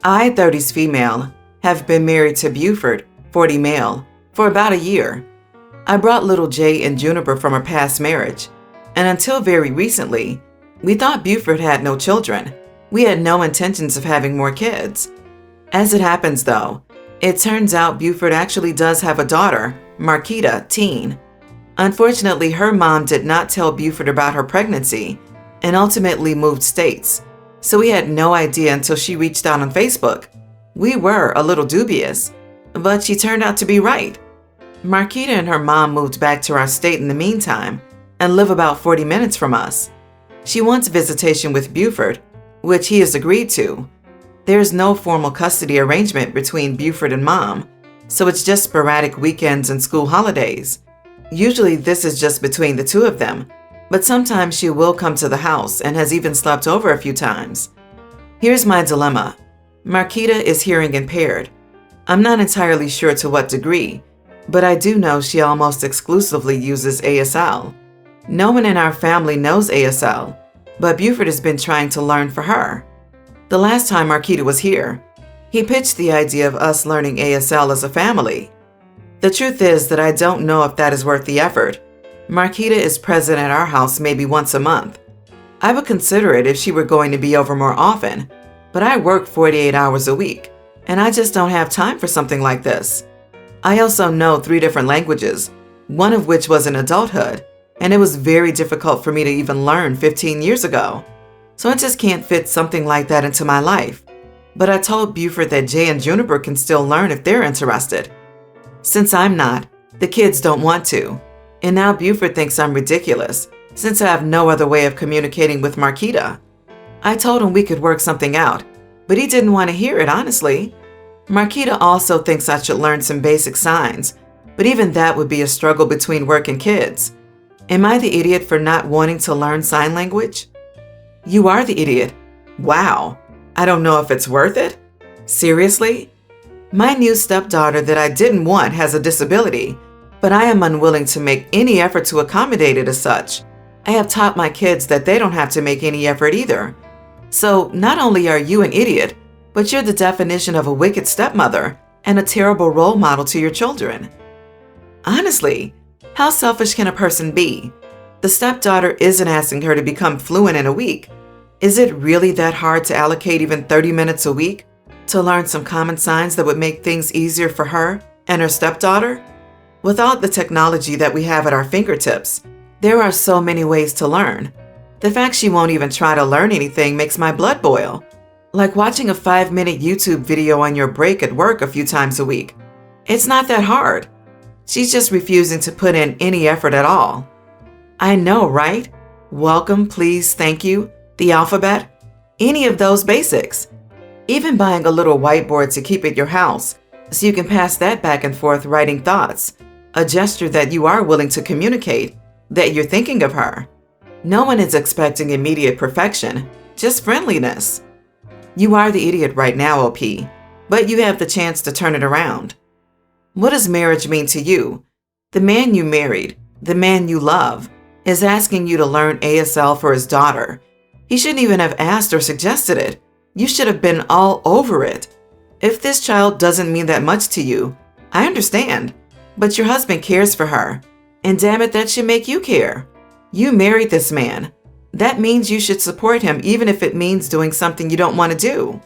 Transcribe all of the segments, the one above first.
I, 30s female, have been married to Buford, 40 male, for about a year. I brought little Jay and Juniper from her past marriage, and until very recently, we thought Buford had no children. We had no intentions of having more kids. As it happens though, it turns out Buford actually does have a daughter, Marquita, teen. Unfortunately, her mom did not tell Buford about her pregnancy and ultimately moved states, so we had no idea until she reached out on Facebook. We were a little dubious, but she turned out to be right. Marquita and her mom moved back to our state in the meantime and live about 40 minutes from us. She wants visitation with Buford, which he has agreed to. There's no formal custody arrangement between Buford and mom, so it's just sporadic weekends and school holidays. Usually this is just between the two of them, but sometimes she will come to the house and has even slept over a few times. Here's my dilemma. Marquita is hearing impaired. I'm not entirely sure to what degree, but I do know she almost exclusively uses ASL. No one in our family knows ASL, but Buford has been trying to learn for her. The last time Marquita was here, he pitched the idea of us learning ASL as a family. The truth is that I don't know if that is worth the effort. Marquita is present at our house maybe once a month. I would consider it if she were going to be over more often, but I work 48 hours a week, and I just don't have time for something like this. I also know 3 different languages, one of which was in adulthood, and it was very difficult for me to even learn 15 years ago. So I just can't fit something like that into my life. But I told Buford that Jay and Juniper can still learn if they're interested. Since I'm not, the kids don't want to. And now Buford thinks I'm ridiculous, since I have no other way of communicating with Marquita. I told him we could work something out, but he didn't want to hear it, honestly. Marquita also thinks I should learn some basic signs, but even that would be a struggle between work and kids. Am I the idiot for not wanting to learn sign language? You are the idiot. Wow. I don't know if it's worth it. Seriously? My new stepdaughter that I didn't want has a disability, but I am unwilling to make any effort to accommodate it as such. I have taught my kids that they don't have to make any effort either. So not only are you an idiot, but you're the definition of a wicked stepmother and a terrible role model to your children. Honestly, how selfish can a person be? The stepdaughter isn't asking her to become fluent in a week. Is it really that hard to allocate even 30 minutes a week to learn some common signs that would make things easier for her and her stepdaughter? With all the technology that we have at our fingertips, there are so many ways to learn. The fact she won't even try to learn anything makes my blood boil. Like watching a 5-minute YouTube video on your break at work a few times a week. It's not that hard. She's just refusing to put in any effort at all. I know, right? Welcome, please, thank you, the alphabet, any of those basics. Even buying a little whiteboard to keep at your house so you can pass that back and forth writing thoughts, a gesture that you are willing to communicate, that you're thinking of her. No one is expecting immediate perfection, just friendliness. You are the idiot right now, OP, but you have the chance to turn it around. What does marriage mean to you? The man you married, the man you love, is asking you to learn ASL for his daughter. He shouldn't even have asked or suggested it. You should have been all over it. If this child doesn't mean that much to you, I understand, but your husband cares for her, and damn it, that should make you care. You married this man. That means you should support him even if it means doing something you don't want to do.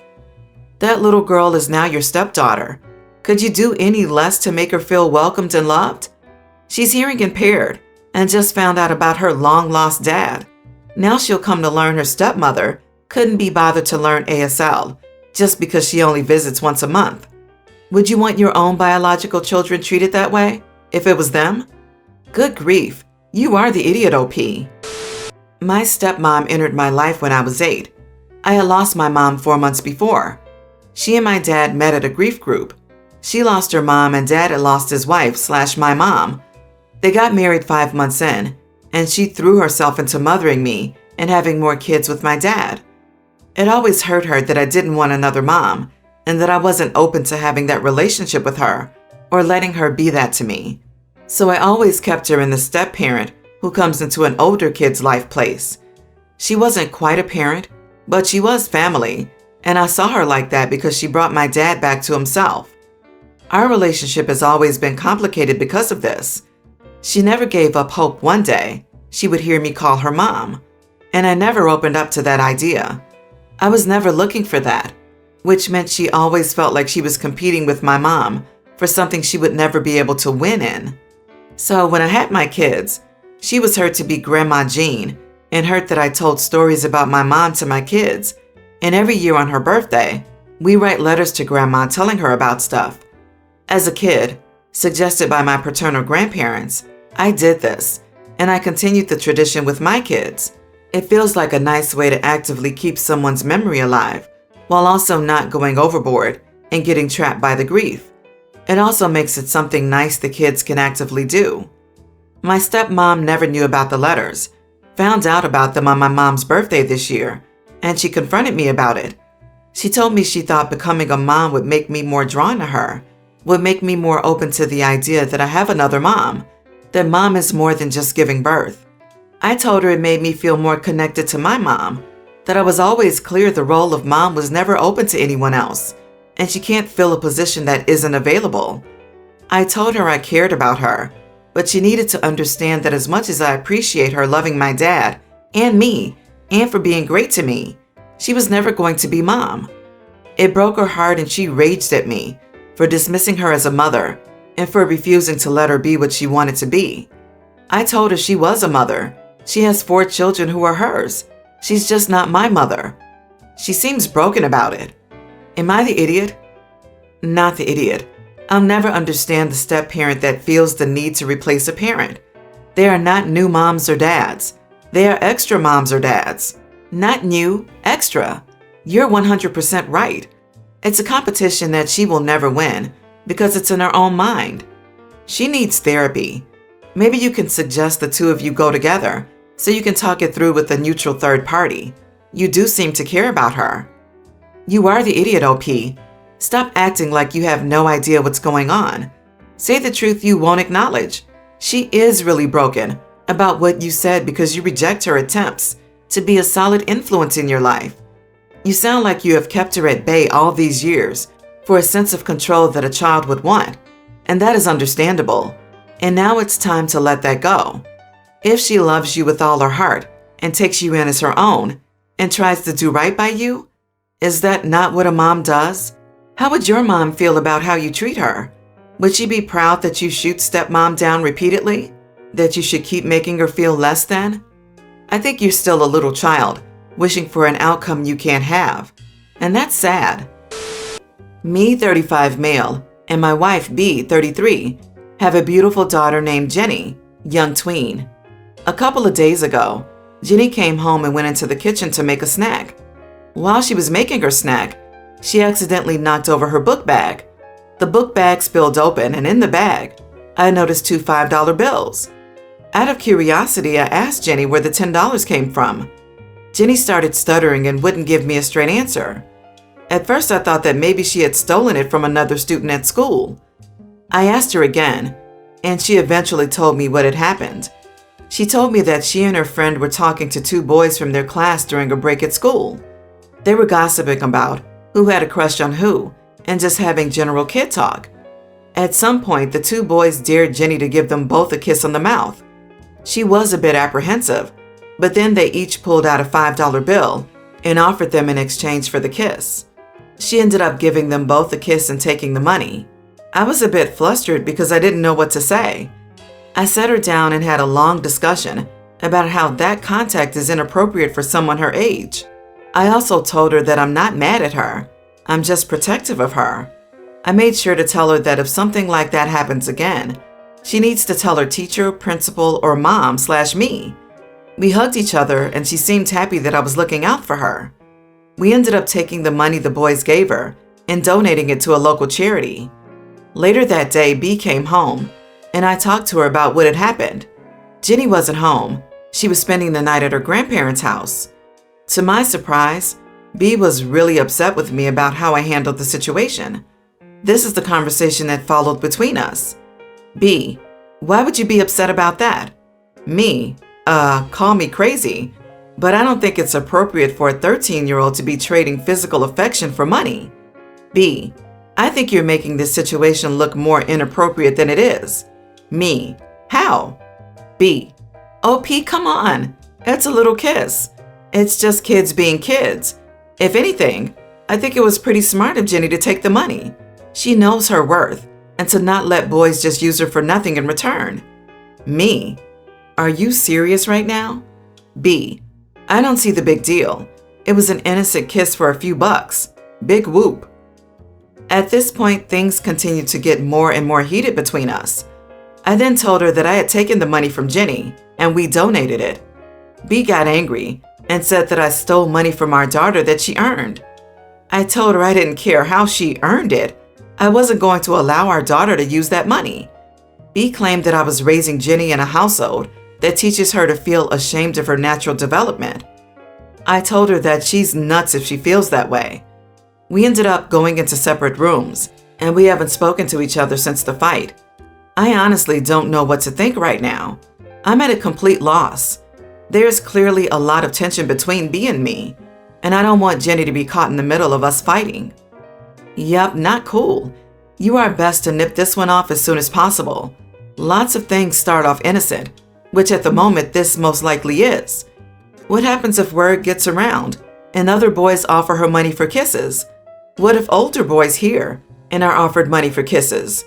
That little girl is now your stepdaughter. Could you do any less to make her feel welcomed and loved? She's hearing impaired and just found out about her long-lost dad. Now she'll come to learn her stepmother couldn't be bothered to learn ASL just because she only visits once a month. Would you want your own biological children treated that way if it was them? Good grief, you are the idiot, OP. My stepmom entered my life when I was 8. I had lost my mom 4 months before. She and my dad met at a grief group. She lost her mom and dad had lost his wife/my mom. They got married 5 months in, and she threw herself into mothering me and having more kids with my dad. It always hurt her that I didn't want another mom and that I wasn't open to having that relationship with her or letting her be that to me. So I always kept her in the step-parent who comes into an older kid's life place. She wasn't quite a parent, but she was family, And I saw her like that because she brought my dad back to himself. Our relationship has always been complicated because of this. She never gave up hope one day she would hear me call her mom, and I never opened up to that idea. I was never looking for that, which meant she always felt like she was competing with my mom for something she would never be able to win in. So when I had my kids, she was hurt to be Grandma Jean and hurt that I told stories about my mom to my kids. And every year on her birthday, we write letters to Grandma telling her about stuff. As a kid, suggested by my paternal grandparents, I did this, and I continued the tradition with my kids. It feels like a nice way to actively keep someone's memory alive, while also not going overboard and getting trapped by the grief. It also makes it something nice the kids can actively do. My stepmom never knew about the letters, found out about them on my mom's birthday this year, and she confronted me about it. She told me she thought becoming a mom would make me more drawn to her, would make me more open to the idea that I have another mom, that mom is more than just giving birth. I told her it made me feel more connected to my mom, that I was always clear the role of mom was never open to anyone else, and she can't fill a position that isn't available. I told her I cared about her, but she needed to understand that as much as I appreciate her loving my dad and me, and for being great to me, she was never going to be mom. It broke her heart and she raged at me for dismissing her as a mother and for refusing to let her be what she wanted to be. I told her she was a mother. She has 4 children who are hers. She's just not my mother. She seems broken about it. Am I the idiot? Not the idiot. I'll never understand the step-parent that feels the need to replace a parent. They are not new moms or dads. They are extra moms or dads. Not new, extra. You're 100% right. It's a competition that she will never win because it's in her own mind. She needs therapy. Maybe you can suggest the two of you go together so you can talk it through with a neutral third party. You do seem to care about her. You are the idiot, OP. Stop acting like you have no idea what's going on. Say the truth you won't acknowledge. She is really broken about what you said because you reject her attempts to be a solid influence in your life. You sound like you have kept her at bay all these years for a sense of control that a child would want, and that is understandable. And now it's time to let that go. If she loves you with all her heart and takes you in as her own and tries to do right by you, is that not what a mom does? How would your mom feel about how you treat her? Would she be proud that you shoot stepmom down repeatedly? That you should keep making her feel less than? I think you're still a little child, wishing for an outcome you can't have. And that's sad. Me, 35 male, and my wife, B, 33, have a beautiful daughter named Jenny, young tween. A couple of days ago, Jenny came home and went into the kitchen to make a snack. While she was making her snack, she accidentally knocked over her book bag. The book bag spilled open, and in the bag, I noticed 2 $5 bills. Out of curiosity, I asked Jenny where the $10 came from. Jenny started stuttering and wouldn't give me a straight answer. At first, I thought that maybe she had stolen it from another student at school. I asked her again, and she eventually told me what had happened. She told me that she and her friend were talking to 2 boys from their class during a break at school. They were gossiping about who had a crush on who and just having general kid talk. At some point, the 2 boys dared Jenny to give them both a kiss on the mouth. She was a bit apprehensive, but then they each pulled out a $5 bill and offered them in exchange for the kiss. She ended up giving them both a kiss and taking the money. I was a bit flustered because I didn't know what to say. I sat her down and had a long discussion about how that contact is inappropriate for someone her age. I also told her that I'm not mad at her. I'm just protective of her. I made sure to tell her that if something like that happens again, she needs to tell her teacher, principal, or mom/me. We hugged each other and she seemed happy that I was looking out for her. We ended up taking the money the boys gave her and donating it to a local charity. Later that day, B came home and I talked to her about what had happened. Jenny wasn't home. She was spending the night at her grandparents' house. To my surprise, B was really upset with me about how I handled the situation. This is the conversation that followed between us. B, why would you be upset about that? Me, call me crazy, but I don't think it's appropriate for a 13-year-old to be trading physical affection for money. B. I think you're making this situation look more inappropriate than it is. Me. How? B. Oh, P, come on. It's a little kiss. It's just kids being kids. If anything, I think it was pretty smart of Jenny to take the money. She knows her worth, and to not let boys just use her for nothing in return. Me. Are you serious right now? B. I don't see the big deal. It was an innocent kiss for a few bucks. Big whoop. At this point, things continued to get more and more heated between us. I then told her that I had taken the money from Jenny and we donated it. B got angry and said that I stole money from our daughter that she earned. I told her I didn't care how she earned it. I wasn't going to allow our daughter to use that money. B claimed that I was raising Jenny in a household that teaches her to feel ashamed of her natural development. I told her that she's nuts if she feels that way. We ended up going into separate rooms, and we haven't spoken to each other since the fight. I honestly don't know what to think right now. I'm at a complete loss. There's clearly a lot of tension between B and me, and I don't want Jenny to be caught in the middle of us fighting. Yup, not cool. You are best to nip this one off as soon as possible. Lots of things start off innocent, which at the moment this most likely is. What happens if word gets around and other boys offer her money for kisses? What if older boys hear and are offered money for kisses?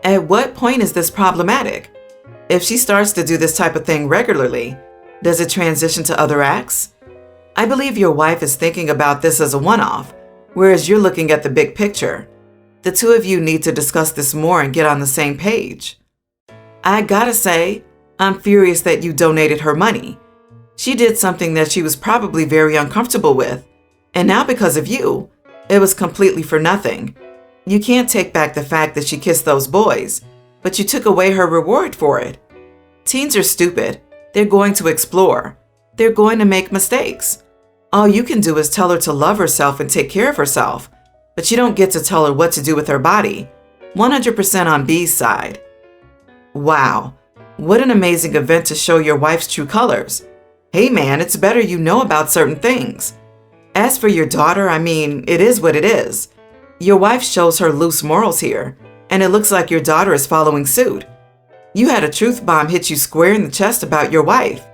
At what point is this problematic? If she starts to do this type of thing regularly, does it transition to other acts? I believe your wife is thinking about this as a one-off, whereas you're looking at the big picture. The two of you need to discuss this more and get on the same page. I gotta say, I'm furious that you donated her money. She did something that she was probably very uncomfortable with, and now because of you, it was completely for nothing. You can't take back the fact that she kissed those boys, but you took away her reward for it. Teens are stupid. They're going to explore. They're going to make mistakes. All you can do is tell her to love herself and take care of herself, but you don't get to tell her what to do with her body. 100% on B's side. Wow, what an amazing event to show your wife's true colors. Hey man, it's better you know about certain things. As for your daughter, I mean, it is what it is. Your wife shows her loose morals here, and it looks like your daughter is following suit. You had a truth bomb hit you square in the chest about your wife.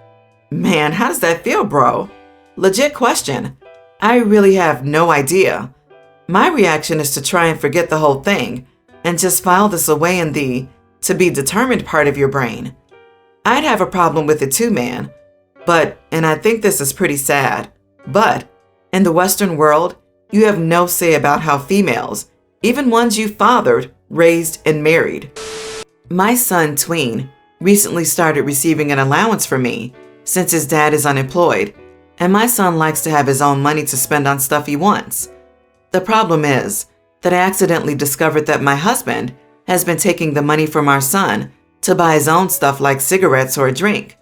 Man, how does that feel, bro? Legit question. I really have no idea. My reaction is to try and forget the whole thing and just file this away in the to be determined part of your brain. I'd have a problem with it too, man. And I think this is pretty sad, but in the Western world, you have no say about how females, even ones you fathered, raised, and married. My son, Tween, recently started receiving an allowance from me since his dad is unemployed, and my son likes to have his own money to spend on stuff he wants. The problem is that I accidentally discovered that my husband has been taking the money from our son to buy his own stuff like cigarettes or a drink.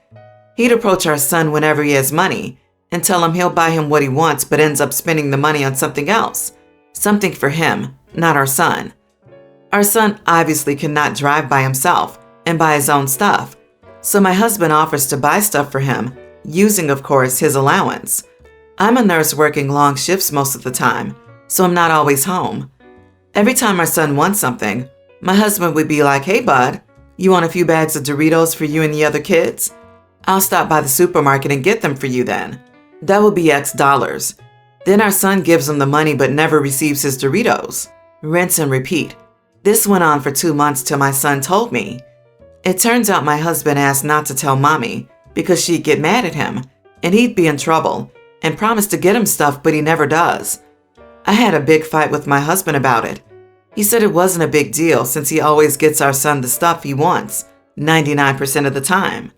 He'd approach our son whenever he has money and tell him he'll buy him what he wants but ends up spending the money on something else. Something for him, not our son. Our son obviously cannot drive by himself and buy his own stuff, so my husband offers to buy stuff for him, using, of course, his allowance. I'm a nurse working long shifts most of the time, so I'm not always home. Every time our son wants something, my husband would be like, "Hey, bud, you want a few bags of Doritos for you and the other kids? I'll stop by the supermarket and get them for you then. That will be X dollars." Then our son gives him the money but never receives his Doritos. Rinse and repeat. This went on for 2 months till my son told me. It turns out my husband asked not to tell mommy because she'd get mad at him and he'd be in trouble, and promised to get him stuff, but he never does. I had a big fight with my husband about it. He said it wasn't a big deal since he always gets our son the stuff he wants 99% of the time.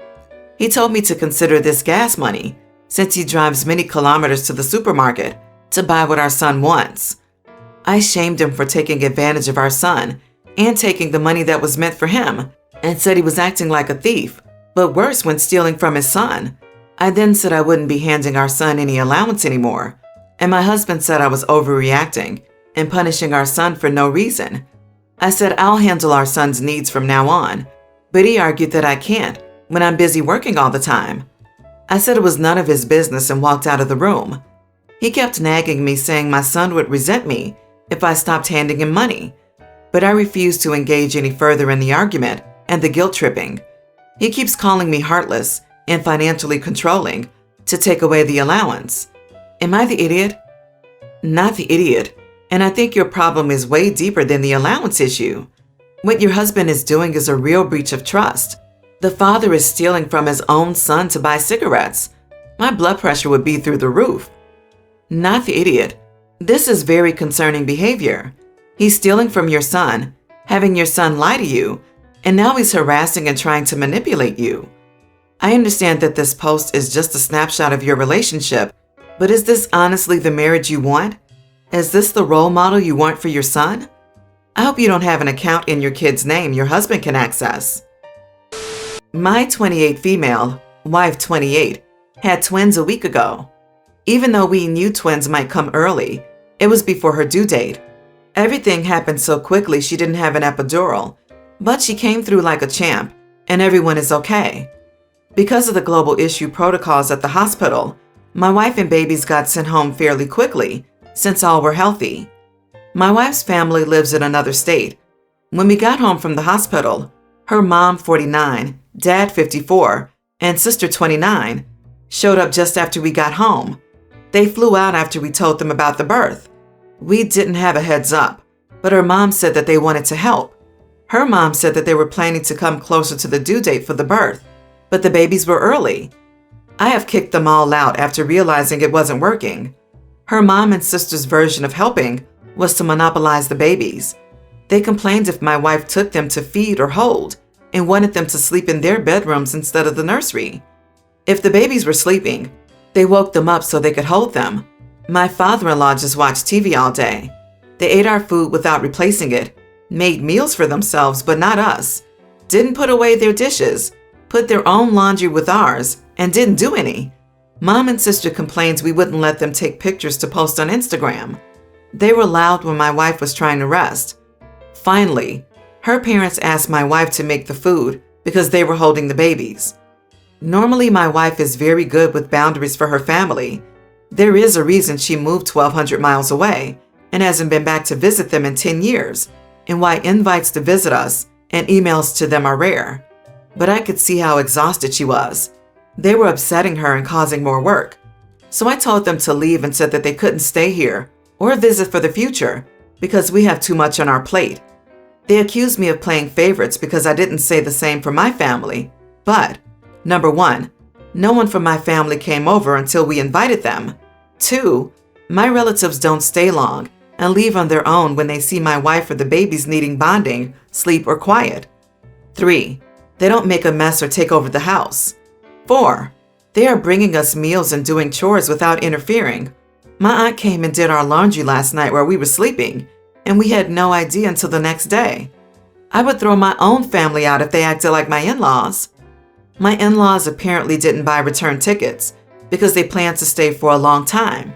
He told me to consider this gas money since he drives many kilometers to the supermarket to buy what our son wants. I shamed him for taking advantage of our son and taking the money that was meant for him, and said he was acting like a thief, but worse when stealing from his son. I then said I wouldn't be handing our son any allowance anymore, and my husband said I was overreacting and punishing our son for no reason. I said I'll handle our son's needs from now on, but he argued that I can't when I'm busy working all the time. I said it was none of his business and walked out of the room. He kept nagging me, saying my son would resent me if I stopped handing him money, but I refused to engage any further in the argument and the guilt tripping. He keeps calling me heartless and financially controlling to take away the allowance. Am I the idiot? Not the idiot, and I think your problem is way deeper than the allowance issue. What your husband is doing is a real breach of trust. The father is stealing from his own son to buy cigarettes. My blood pressure would be through the roof. Not the idiot. This is very concerning behavior. He's stealing from your son, having your son lie to you, and now he's harassing and trying to manipulate you. I understand that this post is just a snapshot of your relationship, but is this honestly the marriage you want? Is this the role model you want for your son? I hope you don't have an account in your kid's name your husband can access. My 28 female, wife 28, had twins a week ago. Even though we knew twins might come early, it was before her due date. Everything happened so quickly she didn't have an epidural, but she came through like a champ, and everyone is okay. Because of the global issue protocols at the hospital, my wife and babies got sent home fairly quickly, since all were healthy. My wife's family lives in another state. When we got home from the hospital, her mom, 49, dad, 54, and sister, 29, showed up just after we got home. They flew out after we told them about the birth. We didn't have a heads up, but her mom said that they wanted to help. Her mom said that they were planning to come closer to the due date for the birth, but the babies were early. I have kicked them all out after realizing it wasn't working. Her mom and sister's version of helping was to monopolize the babies. They complained if my wife took them to feed or hold and wanted them to sleep in their bedrooms instead of the nursery. If the babies were sleeping, they woke them up so they could hold them. My father-in-law just watched TV all day. They ate our food without replacing it, made meals for themselves but not us, didn't put away their dishes, put their own laundry with ours, and didn't do any. Mom and sister complained we wouldn't let them take pictures to post on Instagram. They were loud when my wife was trying to rest. Finally, her parents asked my wife to make the food because they were holding the babies. Normally, my wife is very good with boundaries for her family. There is a reason she moved 1,200 miles away and hasn't been back to visit them in 10 years, and why invites to visit us and emails to them are rare. But I could see how exhausted she was. They were upsetting her and causing more work. So I told them to leave and said that they couldn't stay here or visit for the future because we have too much on our plate. They accused me of playing favorites because I didn't say the same for my family. But, number one, no one from my family came over until we invited them. 2, my relatives don't stay long and leave on their own when they see my wife or the babies needing bonding, sleep, or quiet. 3, they don't make a mess or take over the house. 4, they are bringing us meals and doing chores without interfering. My aunt came and did our laundry last night while we were sleeping, and we had no idea until the next day. I would throw my own family out if they acted like my in-laws. My in-laws apparently didn't buy return tickets because they planned to stay for a long time.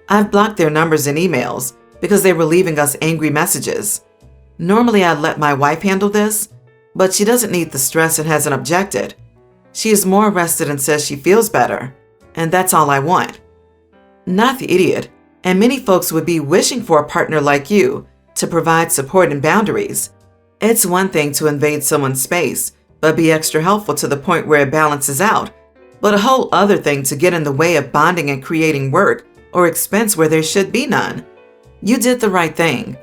I've blocked their numbers and emails because they were leaving us angry messages. Normally I'd let my wife handle this, but she doesn't need the stress and hasn't objected. She is more rested and says she feels better, and that's all I want. Not the idiot, and many folks would be wishing for a partner like you to provide support and boundaries. It's one thing to invade someone's space, but be extra helpful to the point where it balances out, but a whole other thing to get in the way of bonding and creating work or expense where there should be none. You did the right thing.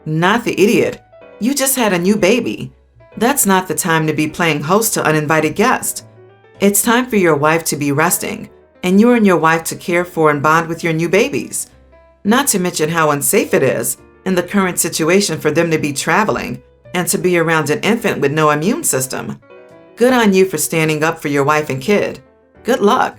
Not the idiot. You just had a new baby. That's not the time to be playing host to uninvited guests. It's time for your wife to be resting, and you and your wife to care for and bond with your new babies. Not to mention how unsafe it is in the current situation for them to be traveling and to be around an infant with no immune system. Good on you for standing up for your wife and kid. Good luck.